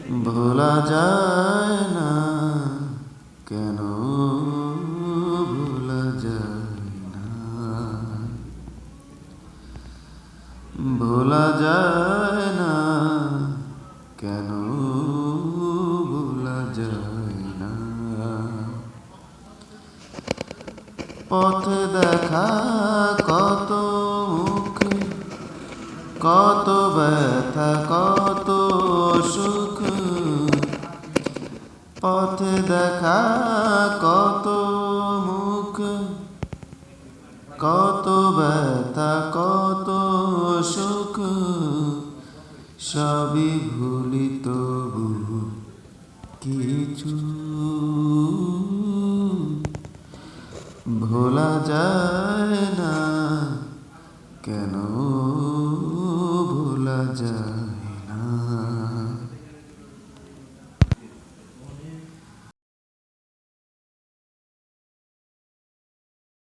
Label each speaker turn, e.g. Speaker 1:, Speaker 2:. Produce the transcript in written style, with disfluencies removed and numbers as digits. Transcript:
Speaker 1: ভোলা যায় না কেন, ভোলা যায় না, ভোলা যায় না কেন, ভোলা যায় না। পথে দেখা কত মুখ, কত ব্যথা কত সুখ, পথে দেখা কত মুখ, কত ব্যথা কত সুখ, সবই ভুলি তবু কিছু ভোলা যায় না কেন, ভোলা যায়